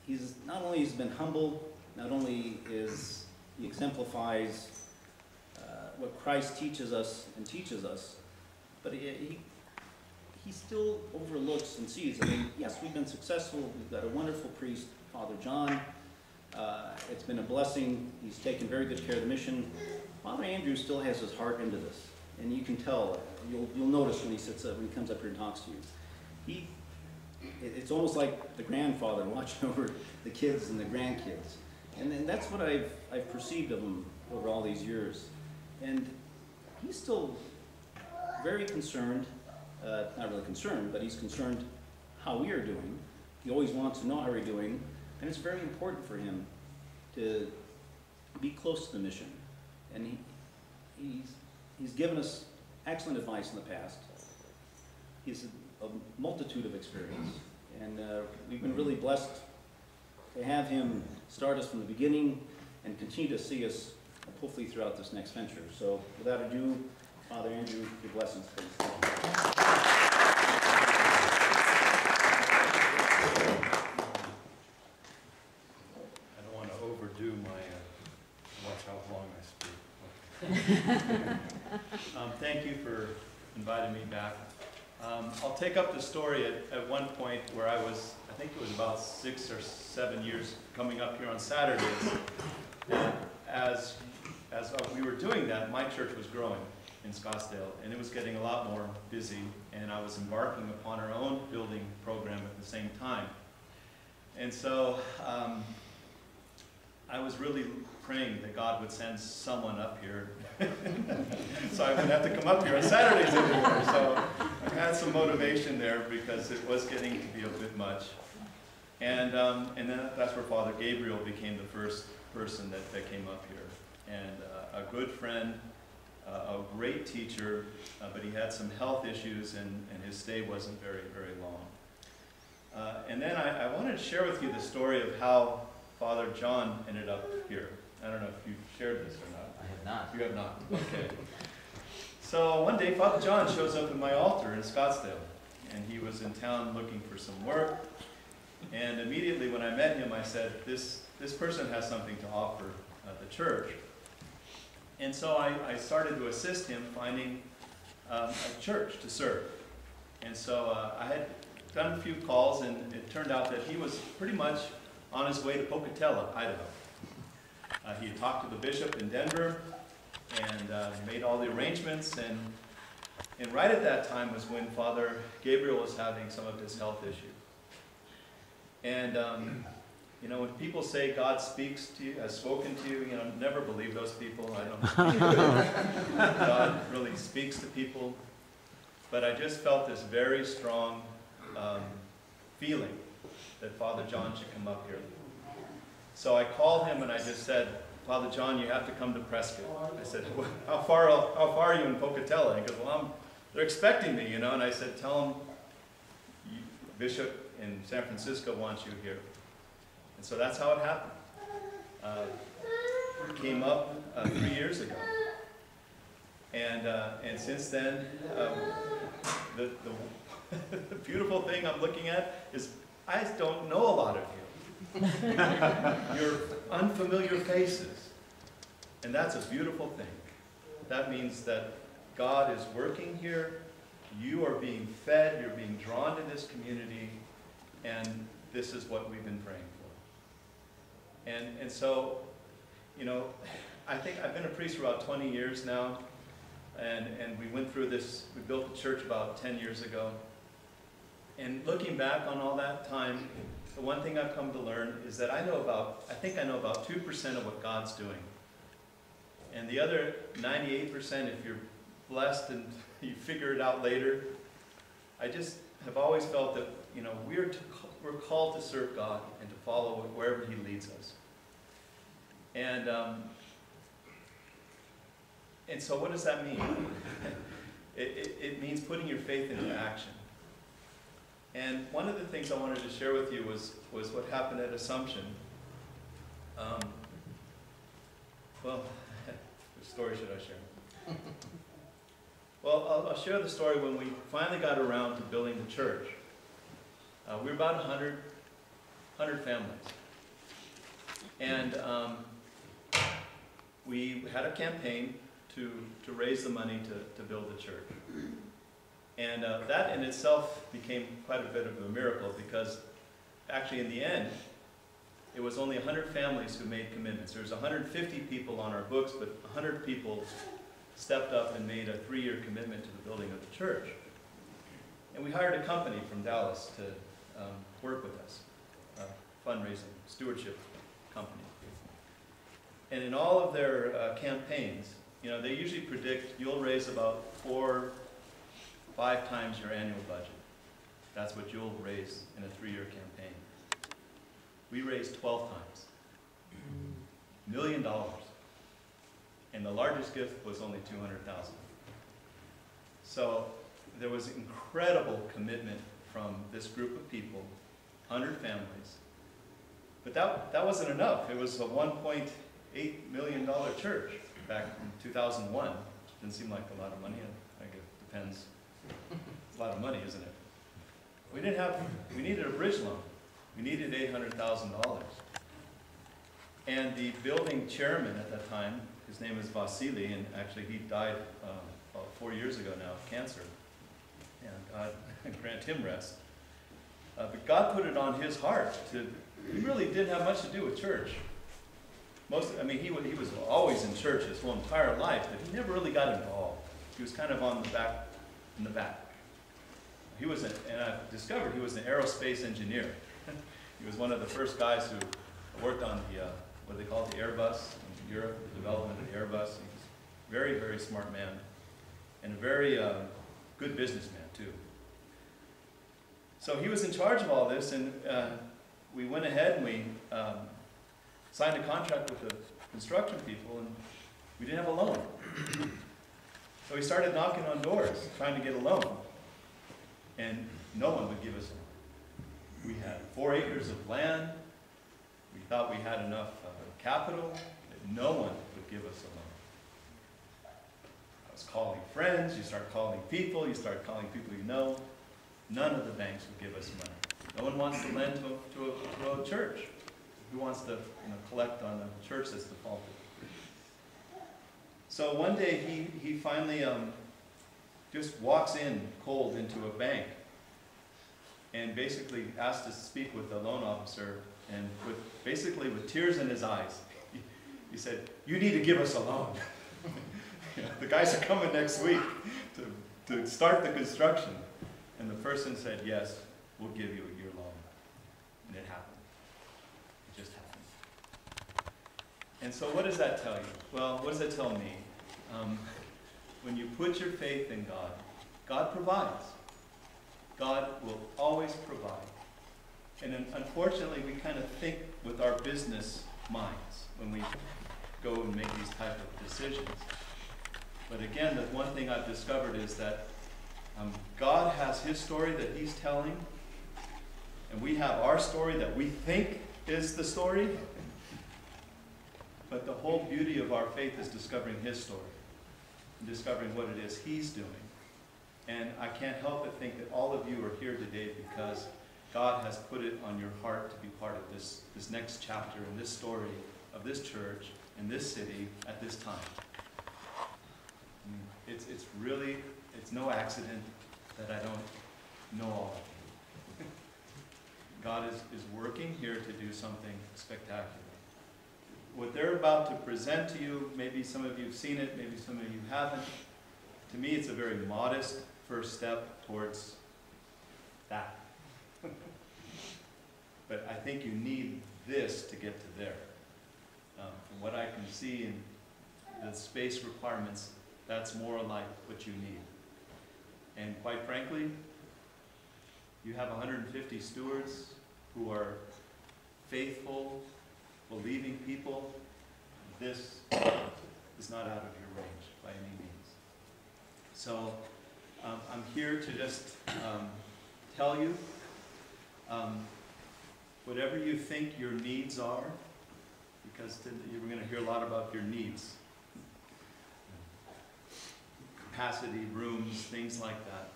he's not only has been humble, not only is he exemplifies what Christ teaches us, but he still overlooks and sees. I mean, yes, we've been successful. We've got a wonderful priest, Father John. It's been a blessing. He's taken very good care of the mission. Father Andrew still has his heart into this, and you can tell. You'll notice when he sits up, when he comes up here and talks to you. It's almost like the grandfather watching over the kids and the grandkids, and then that's what I've perceived of him over all these years. And he's still very concerned. Not really concerned, but he's concerned how we are doing. He always wants to know how we're doing, and it's very important for him to be close to the mission. And he's given us excellent advice in the past. He's a multitude of experience, and we've been really blessed to have him start us from the beginning and continue to see us hopefully throughout this next venture. So without ado, Father Andrew, your blessings, please. I don't want to overdo my, watch how long I speak. Thank you for inviting me back. I'll take up the story at one point where I think it was about 6 or 7 years coming up here on Saturdays. And as we were doing that, my church was growing in Scottsdale, and it was getting a lot more busy, and I was embarking upon our own building program at the same time. And so I was really praying that God would send someone up here so I wouldn't have to come up here on Saturdays anymore. So I had some motivation there because it was getting to be a bit much. And then that's where Father Gabriel became the first person that came up here. And a good friend, a great teacher, but he had some health issues and his stay wasn't very, very long. And then I wanted to share with you the story of how Father John ended up here. I don't know if you've shared this or not. I have not. You have not? Okay. So one day Father John shows up at my altar in Scottsdale, and he was in town looking for some work. And immediately when I met him, I said, this person has something to offer the church. And so I started to assist him finding a church to serve. And so I had done a few calls, and it turned out that he was pretty much on his way to Pocatello, Idaho. He had talked to the bishop in Denver and made all the arrangements, and right at that time was when Father Gabriel was having some of his health issues. And you know, when people say God speaks to you, has spoken to you, you know, never believe those people. I don't think God really speaks to people. But I just felt this very strong feeling that Father John should come up here. So I called him and I just said, Father John, you have to come to Prescott. I said, well, how far are you in Pocatello? And he goes, well, they're expecting me, you know. And I said, tell them, Bishop in San Francisco wants you here. And so that's how it happened. It came up 3 years ago. And since then, the beautiful thing I'm looking at is I don't know a lot of you. You're unfamiliar faces. And that's a beautiful thing. That means that God is working here. You are being fed. You're being drawn to this community. And this is what we've been praying for. And so, you know, I think I've been a priest for about 20 years now. And we went through this, we built the church about 10 years ago. And looking back on all that time, the one thing I've come to learn is that I think I know about 2% of what God's doing. And the other 98%, if you're blessed and you figure it out later, I just have always felt that, you know, we're called to serve God and to follow wherever He leads us. And so what does that mean? It means putting your faith into action. And one of the things I wanted to share with you was what happened at Assumption. Well, which story should I share? Well, I'll share the story when we finally got around to building the church. We were about 100, 100 families. And we had a campaign to raise the money to build the church. And that in itself became quite a bit of a miracle, because actually in the end, it was only 100 families who made commitments. There was 150 people on our books, but 100 people stepped up and made a 3-year commitment to the building of the church. And we hired a company from Dallas to work with us, a fundraising, stewardship company. And in all of their campaigns, you know, they usually predict you'll raise about 4 or 5 times your annual budget. That's what you'll raise in a 3-year campaign. We raised 12 times. $1 million. And the largest gift was only $200,000. So there was incredible commitment from this group of people, 100 families. But that wasn't enough. It was a $1.8 million church back in 2001. Didn't seem like a lot of money. I guess it depends. It's a lot of money, isn't it? We needed a bridge loan. We needed $800,000. And the building chairman at that time, his name is Vasily, and actually he died about 4 years ago now of cancer. And God grant him rest. But God put it on his heart to, he really didn't have much to do with church. He was always in church his whole entire life, but he never really got involved. He was kind of in the back. And I discovered he was an aerospace engineer. He was one of the first guys who worked on the, what they call the Airbus in Europe, the development of the Airbus. He was a very, very smart man, and a very good businessman too. So he was in charge of all this, and we went ahead and we signed a contract with the construction people, and we didn't have a loan. So we started knocking on doors, trying to get a loan, and no one would give us a loan. We had 4 acres of land. We thought we had enough capital, but no one would give us a loan. I was calling friends, you start calling people, you start calling people you know. None of the banks would give us money. No one wants to lend to a church. Who wants to collect on a church that's defaulted? So one day he finally just walks in cold into a bank and basically asked to speak with the loan officer, and with tears in his eyes, he said, "You need to give us a loan." The guys are coming next week to start the construction. And the person said, "Yes, we'll give you a year loan." And it happened. It just happened. And so what does that tell you? Well, what does that tell me? When you put your faith in God, God provides. God will always provide. And unfortunately, we kind of think with our business minds when we go and make these type of decisions. But again, the one thing I've discovered is that God has his story that he's telling, and we have our story that we think is the story. But the whole beauty of our faith is discovering his story, and discovering what it is he's doing. And I can't help but think that all of you are here today because God has put it on your heart to be part of this next chapter in this story of this church in this city at this time. It's no accident that I don't know all of you. God is working here to do something spectacular. What they're about to present to you, maybe some of you have seen it, maybe some of you haven't. To me, it's a very modest first step towards that. But I think you need this to get to there. From what I can see in the space requirements, that's more like what you need. And quite frankly, you have 150 stewards who are faithful, believing people. This is not out of your range by any means. So I'm here to just tell you whatever you think your needs are, because you're going to hear a lot about your needs. Capacity, rooms, things like that.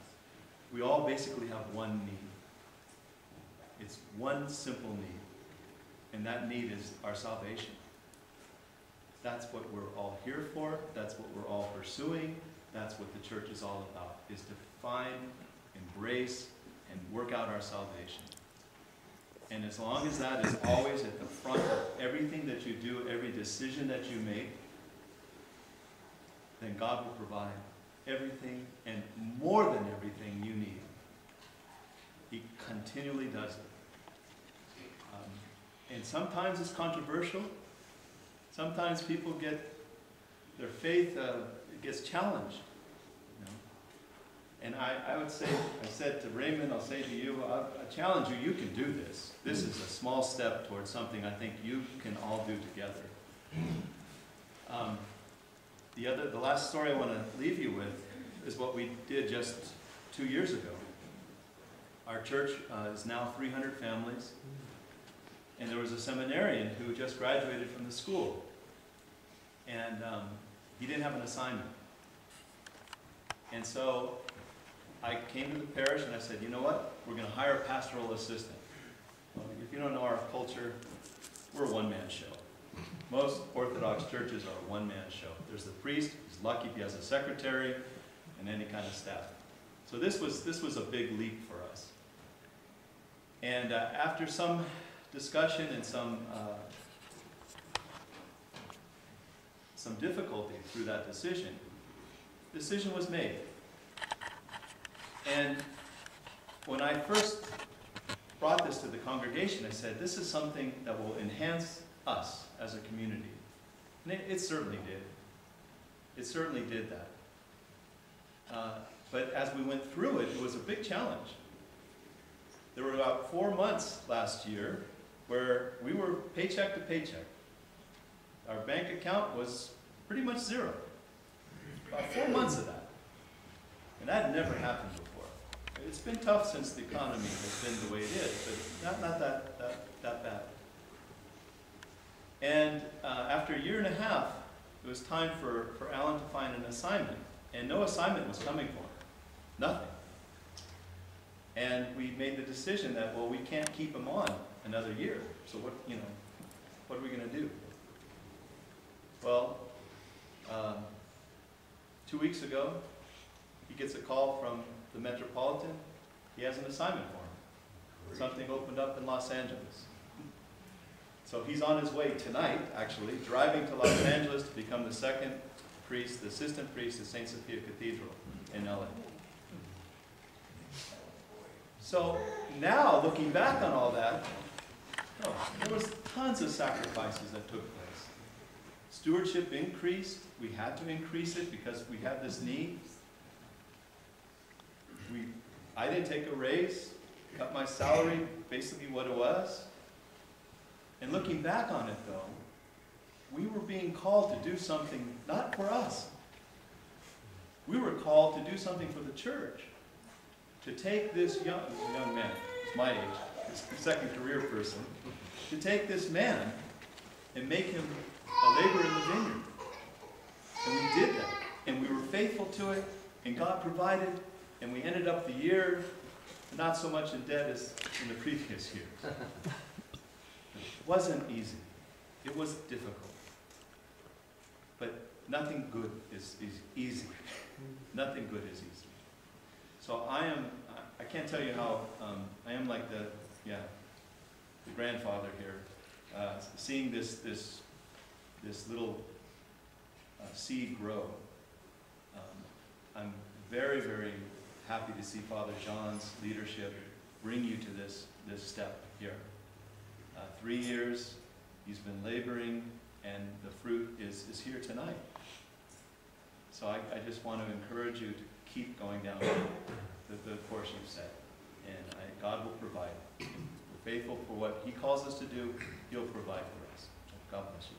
We all basically have one need. It's one simple need, and that need is our salvation. That's what we're all here for. That's what we're all pursuing. That's what the church is all about, is to find, embrace, and work out our salvation. And as long as that is always at the front of everything that you do, every decision that you make, then God will provide everything and more than everything you need. He continually does it. And sometimes it's controversial. Sometimes people get, their faith gets challenged. You know? And I would say, I said to Raymond, I'll say to you, I challenge you, you can do this. This is a small step towards something I think you can all do together. The last story I want to leave you with is what we did just 2 years ago. Our church is now 300 families, and there was a seminarian who just graduated from the school, and he didn't have an assignment. And so I came to the parish and I said, you know what, we're going to hire a pastoral assistant. Well, if you don't know our culture, we're a one-man show. Most Orthodox churches are a one-man show. There's the priest, he's lucky if he has a secretary, and any kind of staff. So this was a big leap for us. And after some discussion and some difficulty through that decision was made. And when I first brought this to the congregation, I said, this is something that will enhance us as a community. And it certainly did. It certainly did that. But as we went through it, it was a big challenge. There were about 4 months last year where we were paycheck to paycheck. Our bank account was pretty much zero. About 4 months of that. And that had never happened before. It's been tough since the economy has been the way it is, but not that bad. And after a year and a half, it was time for Alan to find an assignment. And no assignment was coming for him. Nothing. And we made the decision that, well, we can't keep him on another year. So what are we going to do? Well, 2 weeks ago, he gets a call from the Metropolitan. He has an assignment for him. Something opened up in Los Angeles. So he's on his way tonight, actually, driving to Los Angeles to become the second priest, the assistant priest at St. Sophia Cathedral in LA. So now, looking back on all that, there was tons of sacrifices that took place. Stewardship increased. We had to increase it because we had this need. I didn't take a raise, cut my salary basically what it was. And looking back on it, though, we were being called to do something not for us. We were called to do something for the church. To take this young man, he's my age, he's the second career person, to take this man and make him a laborer in the vineyard. And we did that. And we were faithful to it, and God provided, and we ended up the year not so much in debt as in the previous year. It wasn't easy. It was difficult. But nothing good is easy. Nothing good is easy. So I can't tell you how, I am like the grandfather here, seeing this little seed grow. I'm very, very happy to see Father John's leadership bring you to this step here. 3 years, he's been laboring, and the fruit is here tonight. So I just want to encourage you to keep going down the course you've set. And God will provide. We're faithful for what he calls us to do. He'll provide for us. God bless you.